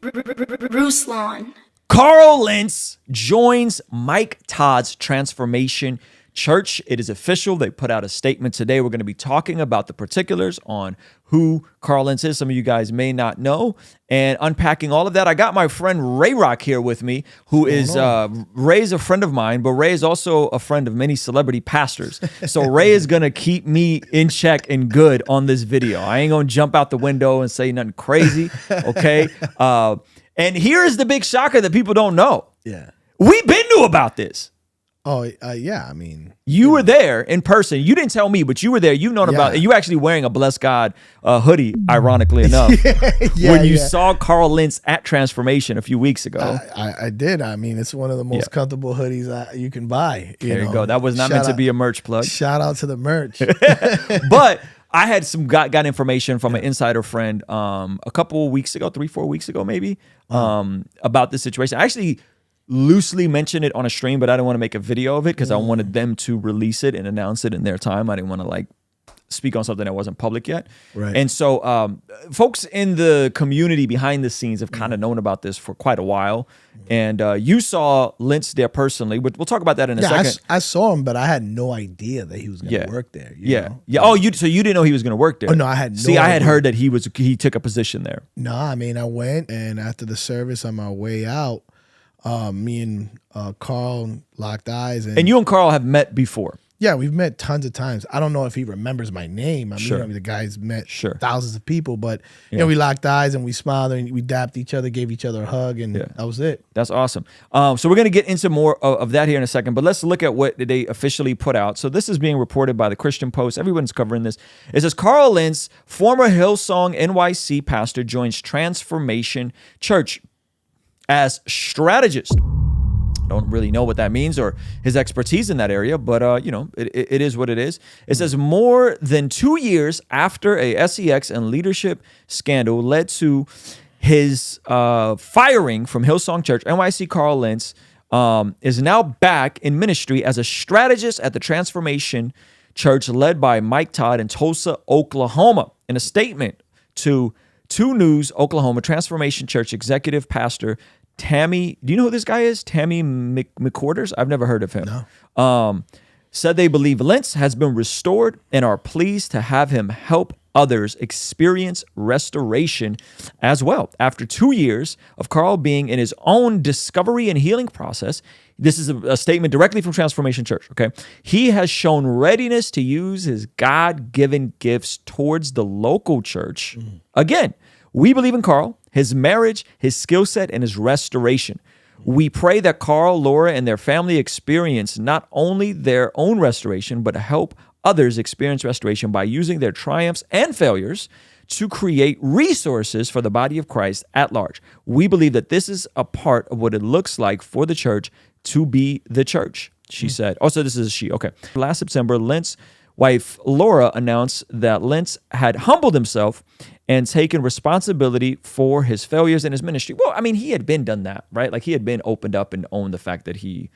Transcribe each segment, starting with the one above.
Ruslan. Carl Lentz joins Mike Todd's Transformation Church. It is official. They put out a statement today. We're going to be talking about the particulars on who Carl Lentz is. Some of you guys may not know, and unpacking all of that. I got my friend Ray Rock here with me, who is Ray's a friend of mine, but Ray is also a friend of many celebrity pastors. So Ray is going to keep me in check and good on this video. I ain't going to jump out the window and say nothing crazy, okay? And here is the big shocker that people don't know. Yeah. We've been knew about this. Oh, yeah. I mean, you were there in person. You didn't tell me, but you were there. You've known about it. You actually wearing a Bless God hoodie, ironically enough, when you saw Carl Lentz at Transformation a few weeks ago. I did. I mean, it's one of the most comfortable hoodies you can buy. There you go. That was not meant to be a merch plug. Shout out to the merch. But I had got information from an insider friend a couple of weeks ago, 3-4 weeks ago maybe, about this situation. I actually loosely mentioned it on a stream, but I didn't want to make a video of it because I wanted them to release it and announce it in their time. I didn't want to like speak on something that wasn't public yet. Right. And so folks in the community behind the scenes have kind of known about this for quite a while. And you saw Lentz there personally. We'll talk about that in a second. I saw him, but I had no idea that he was going to work there. You know? Oh, so you didn't know he was going to work there? Oh, no, I had no See, I had idea. heard that he took a position there. No, I mean, I went, and after the service on my way out, me and Carl locked eyes. And you and Carl have met before. Yeah, we've met tons of times. I don't know if he remembers my name. I mean, the guy's met thousands of people, but you know, we locked eyes and we smiled and we dapped each other, gave each other a hug, and that was it. That's awesome. So we're going to get into more of that here in a second, but let's look at what they officially put out. So this is being reported by the Christian Post. Everyone's covering this. It says, Carl Lentz, former Hillsong NYC pastor, joins Transformation Church as strategist. Don't really know what that means or his expertise in that area, but you know, it is what it is. It says more than 2 years after a SEX and leadership scandal led to his firing from Hillsong Church, NYC Carl Lentz is now back in ministry as a strategist at the Transformation Church led by Mike Todd in Tulsa, Oklahoma. In a statement to 2 News, Oklahoma, Transformation Church executive pastor Tammy, do you know who this guy is? Tammy McQuarters? I've never heard of him. No. Said they believe Lentz has been restored and are pleased to have him help others experience restoration as well. After 2 years of Carl being in his own discovery and healing process, this is a statement directly from Transformation Church, okay? He has shown readiness to use his God-given gifts towards the local church. Again, we believe in Carl, his marriage, his skill set, and his restoration. We pray that Carl, Laura, and their family experience not only their own restoration, but help others experience restoration by using their triumphs and failures to create resources for the body of Christ at large. We believe that this is a part of what it looks like for the church to be the church, she said. Also, this is a she. Okay. Last September, Lentz's wife, Laura, announced that Lentz had humbled himself and taken responsibility for his failures in his ministry. Well, I mean, he had been done that, right? Like he had been opened up and owned the fact that he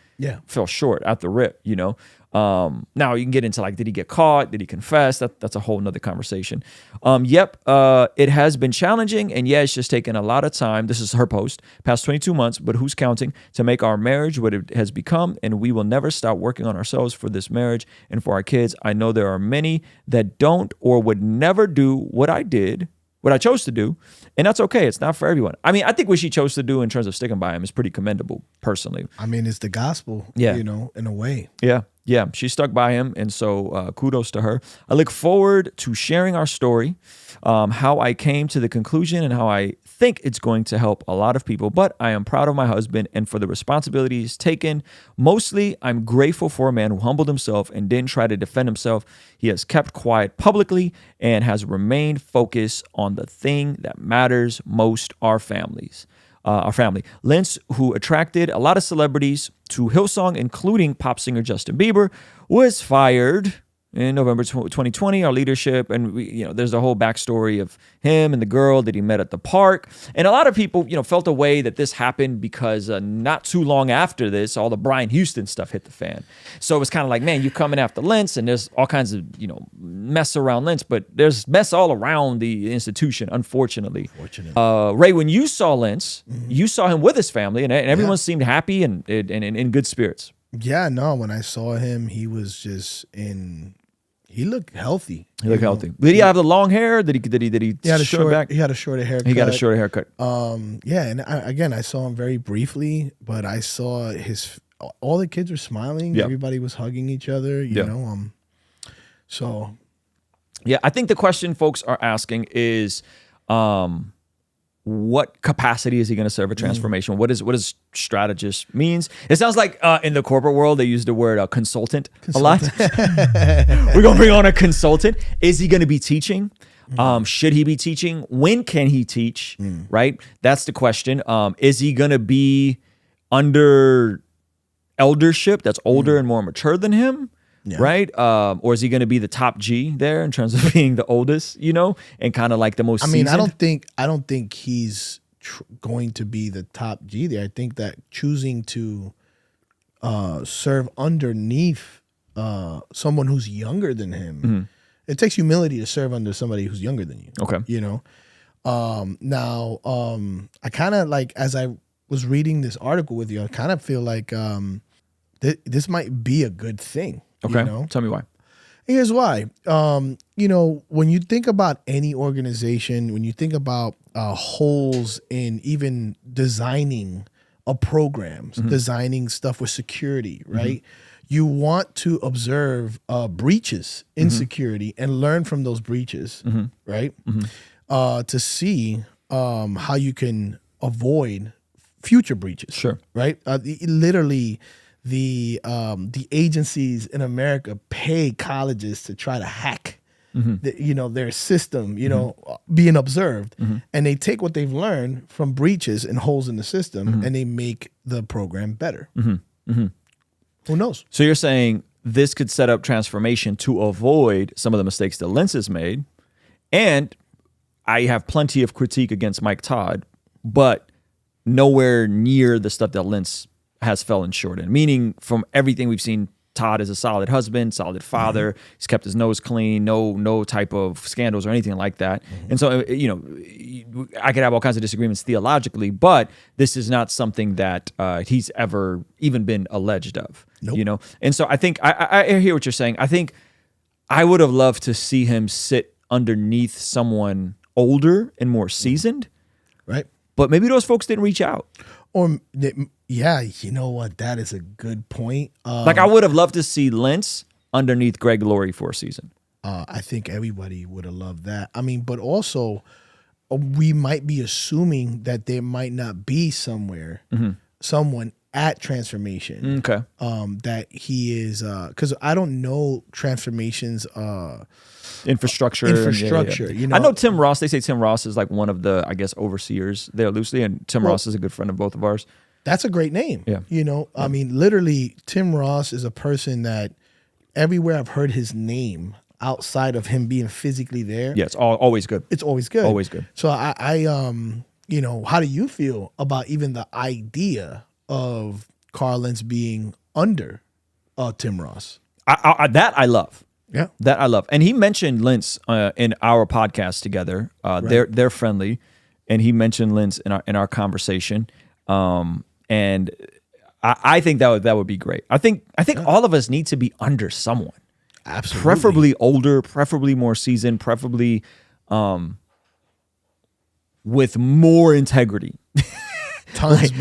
fell short at the rip, you know? Now you can get into like, did he get caught? Did he confess? That's a whole nother conversation. It has been challenging, and it's just taken a lot of time. This is her post, past 22 months, but who's counting, to make our marriage what it has become, and we will never stop working on ourselves for this marriage and for our kids. I know there are many that don't or would never do what I did, what I chose to do, and that's okay. It's not for everyone. I mean, I think what she chose to do in terms of sticking by him is pretty commendable, personally. I mean, it's the gospel, you know, in a way. Yeah, she stuck by him, and so kudos to her. I look forward to sharing our story, how I came to the conclusion and how I think it's going to help a lot of people, but I am proud of my husband and for the responsibilities taken. Mostly, I'm grateful for a man who humbled himself and didn't try to defend himself. He has kept quiet publicly and has remained focused on the thing that matters most, our family. Lentz, who attracted a lot of celebrities to Hillsong, including pop singer Justin Bieber, was fired. in November 2020, our leadership, and there's a whole backstory of him and the girl that he met at the park. And a lot of people, felt a way that this happened because not too long after this, all the Brian Houston stuff hit the fan. So it was kind of like, man, you're coming after Lentz, and there's all kinds of, mess around Lentz, but there's mess all around the institution, unfortunately. Ray, when you saw Lentz, you saw him with his family, and everyone seemed happy and in good spirits. Yeah, no, when I saw him, he was just he looked healthy. Did he have the long hair? Did he had a short back? He had a shorter haircut. He got a shorter haircut. Yeah, and I saw him very briefly, but I saw all the kids were smiling. Yep. Everybody was hugging each other, you know. So yeah, I think the question folks are asking is what capacity is he going to serve a transformation? What does strategist means? It sounds like in the corporate world they use the word consultant a lot. We're going to bring on a consultant. Is he going to be teaching? Should he be teaching? When can he teach? Right? That's the question. Is he going to be under eldership that's older and more mature than him? Yeah. Right? Or is he going to be the top G there in terms of being the oldest, and kind of like the most seasoned? I don't think he's going to be the top G there. I think that choosing to serve underneath someone who's younger than him, it takes humility to serve under somebody who's younger than you. Okay. Now, I kind of like, as I was reading this article with you, I kind of feel like this might be a good thing. Okay. Tell me why. Here's why. When you think about any organization, when you think about holes in even designing programs, designing stuff with security, right? You want to observe breaches in security and learn from those breaches, right? To see how you can avoid future breaches. Sure. Right? Literally, the agencies in America pay colleges to try to hack their system, being observed, and they take what they've learned from breaches and holes in the system and they make the program better. Who knows? So you're saying this could set up transformation to avoid some of the mistakes that Lentz has made, and I have plenty of critique against Mike Todd, but nowhere near the stuff that Lentz has fallen short in. Meaning, from everything we've seen, Todd is a solid husband, solid father. He's kept his nose clean, no type of scandals or anything like that. And so, I could have all kinds of disagreements theologically, but this is not something that he's ever even been alleged of. Nope. And so I think I hear what you're saying. I think I would have loved to see him sit underneath someone older and more seasoned. Right. But maybe those folks didn't reach out. Or, yeah, you know what? That is a good point. Like, I would have loved to see Lentz underneath Greg Laurie for a season. I think everybody would have loved that. I mean, but also, we might be assuming that there might not be someone at Transformation. Okay. That he is, because I don't know Transformation's infrastructure. Yeah. I know Tim Ross. They say Tim Ross is like one of the, I guess, overseers there loosely, and Tim Ross is a good friend of both of ours. That's a great name. Yeah. I mean, literally, Tim Ross is a person that everywhere I've heard his name outside of him being physically there. Yeah, it's always good. It's always good. Always good. So I how do you feel about even the idea of Carl Lentz being under Tim Ross? That I love. Yeah, that I love. And he mentioned Lentz in our podcast together. Right. They're friendly, and he mentioned Lentz in our conversation. And I think that would be great. I think all of us need to be under someone. Absolutely. Preferably older, preferably more seasoned, preferably with more integrity. Tons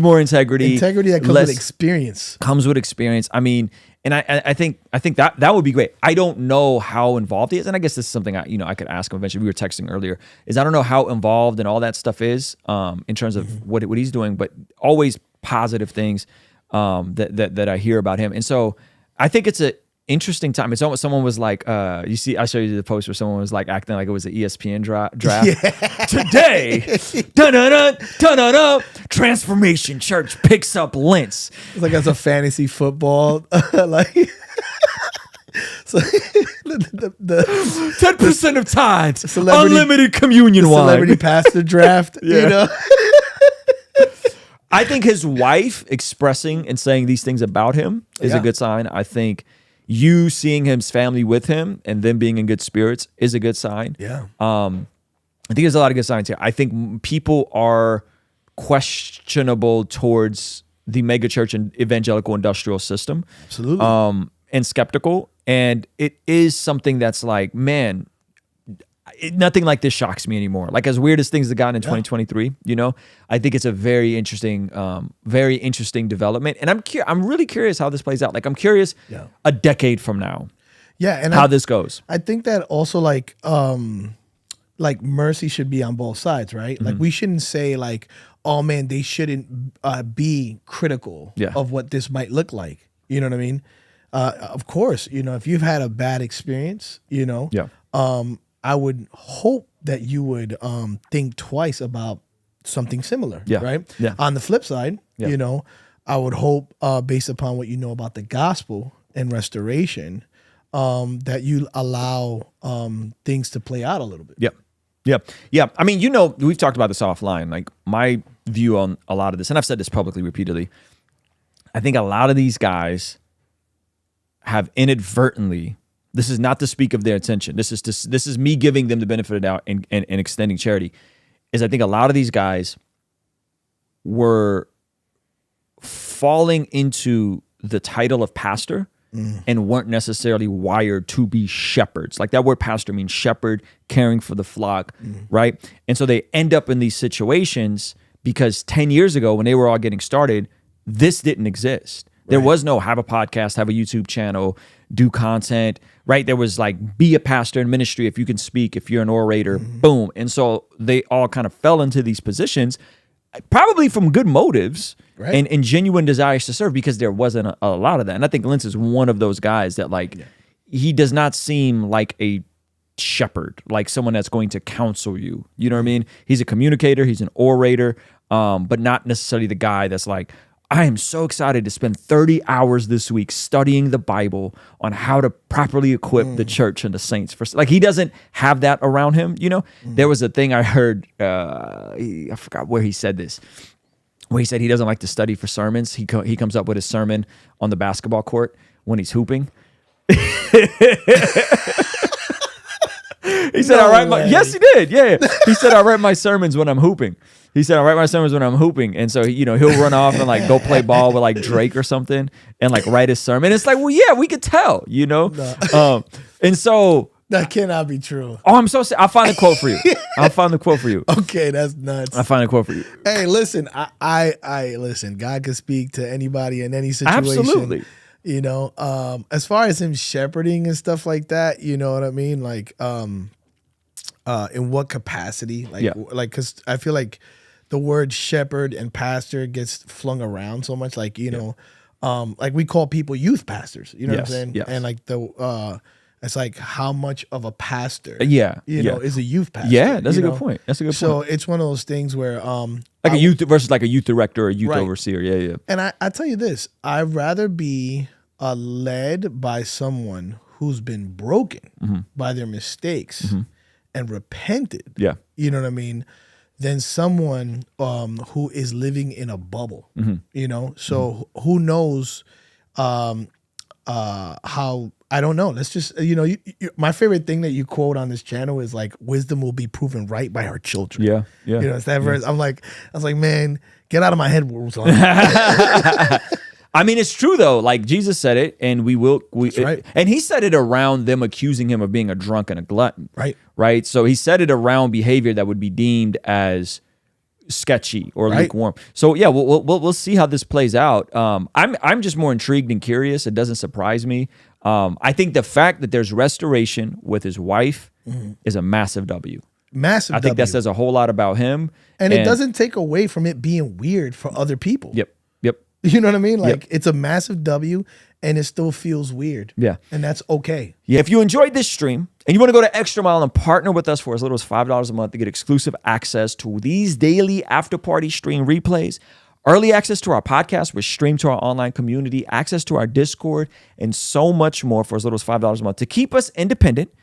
more integrity. Integrity that comes with experience. Comes with experience. I mean, and I think that would be great. I don't know how involved he is, and I guess this is something I could ask him eventually. We were texting earlier. I don't know how involved and all that stuff is in terms of what he's doing, but always positive things that I hear about him. And so I think it's a interesting time. It's almost, someone was like, you see, I show you the post where someone was like acting like it was an ESPN draft. Yeah. Today, Transformation Church picks up Lentz. It's like that's a fantasy football, like So the 10% of tithes, celebrity- unlimited communion wine. celebrity pastor draft, you know? I think his wife expressing and saying these things about him is a Yeah. good sign. I think you seeing his family with him and them being in good spirits is a good sign. Yeah. I think there's a lot of good signs here. I think people are questionable towards the megachurch and evangelical industrial system. Absolutely. And skeptical. And it is something that's like, man, nothing like this shocks me anymore. Like as weird as things have gotten in 2023, you know, I think it's a very interesting development. And I'm really curious how this plays out. Like I'm curious a decade from now, and how this goes. I think that also like mercy should be on both sides, right? Like we shouldn't say like, oh man, they shouldn't be critical of what this might look like. You know what I mean? Of course, you know, if you've had a bad experience, you know, I would hope that you would think twice about something similar, right? Yeah. On the flip side, you know, I would hope based upon what you know about the gospel and restoration, that you allow things to play out a little bit. Yeah. I mean, you know, we've talked about this offline. Like my view on a lot of this, and I've said this publicly repeatedly, I think a lot of these guys have inadvertently, this is not to speak of their intention, this is me giving them the benefit of the doubt and extending charity, is I think a lot of these guys were falling into the title of pastor and weren't necessarily wired to be shepherds. Like that word pastor means shepherd, caring for the flock, right? And so they end up in these situations because 10 years ago when they were all getting started, this didn't exist. There was no have a podcast, have a YouTube channel, do content, right? There was like, be a pastor in ministry if you can speak, if you're an orator, boom. And so they all kind of fell into these positions, probably from good motives and genuine desires to serve, because there wasn't a lot of that. And I think Lentz is one of those guys that like, he does not seem like a shepherd, like someone that's going to counsel you. You know what I mean? He's a communicator, he's an orator, but not necessarily the guy that's like, I am so excited to spend 30 hours this week studying the Bible on how to properly equip the church and the saints. For like, he doesn't have that around him, you know? There was a thing I heard, I forgot where he said this, where he said he doesn't like to study for sermons. He comes up with his sermon on the basketball court when he's hooping. He said, yes, he did. Yeah. He said, I write my sermons when I'm hooping. He said, I write my sermons when I'm hooping. And so, you know, he'll run off and like go play ball with like Drake or something and like write his sermon. It's like, well, yeah, we could tell, you know? No. And so. That cannot be true. Oh, I'm so sad. I'll find a quote for you. Okay, that's nuts. I'll find a quote for you. Hey, listen, I listen, God can speak to anybody in any situation. Absolutely. You know, as far as him shepherding and stuff like that, you know what I mean? Like, in what capacity? Like, cause I feel like the word shepherd and pastor gets flung around so much. Like, you know, like we call people youth pastors, you know what I'm saying? Yes. And like it's like how much of a pastor, you know, is a youth pastor. Yeah, that's a good point. So it's one of those things where, like a youth versus like a youth director or a youth overseer. Yeah. And I tell you this, I'd rather be led by someone who's been broken by their mistakes and repented. Yeah. You know what I mean? Than someone who is living in a bubble, you know? So who knows how, I don't know. Let's just, you know, my favorite thing that you quote on this channel is like, wisdom will be proven right by her children. Yeah. You know, it's that verse. I was like, man, get out of my head, Ruslan. I mean, it's true though. Like Jesus said it, and That's right. And he said it around them accusing him of being a drunk and a glutton. Right. So he said it around behavior that would be deemed as sketchy or lukewarm. So yeah, we'll see how this plays out. I'm just more intrigued and curious. It doesn't surprise me. I think the fact that there's restoration with his wife is a massive W. Massive. I think that says a whole lot about him, and it doesn't take away from it being weird for other people. Yep. You know what I mean? Like it's a massive W, and it still feels weird. Yeah, and that's okay. Yeah. If you enjoyed this stream and you want to go to Extra Mile and partner with us for as little as $5 a month to get exclusive access to these daily after party stream replays, Early access to our podcast, which stream to our online community, access to our Discord, and so much more for as little as $5 a month to keep us independent,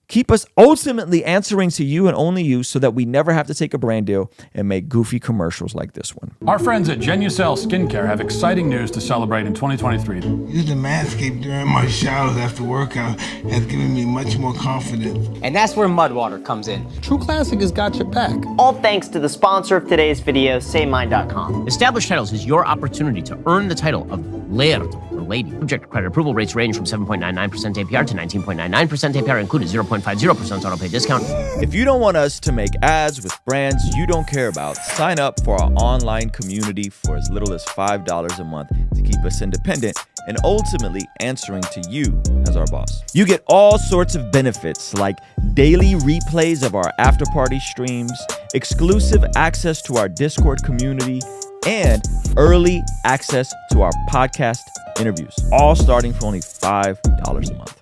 keep us ultimately answering to you and only you so that we never have to take a brand deal and make goofy commercials like this one. Our friends at Genucel Skincare have exciting news to celebrate in 2023. Using Manscaped during my showers after workout has given me much more confidence. And that's where Mudwater comes in. True Classic has got your back. All thanks to the sponsor of today's video, SayMine.com. Established Titles is your opportunity to earn the title of Laird or Lady. Subject to credit approval, rates range from 7.99% APR to 19.99% APR, included 0.50% auto pay discount. If you don't want us to make ads with brands you don't care about, sign up for our online community for as little as $5 a month to keep us independent and ultimately answering to you as our boss. You get all sorts of benefits like daily replays of our after party streams, exclusive access to our Discord community, and early access to our podcast interviews, all starting for only $5 a month.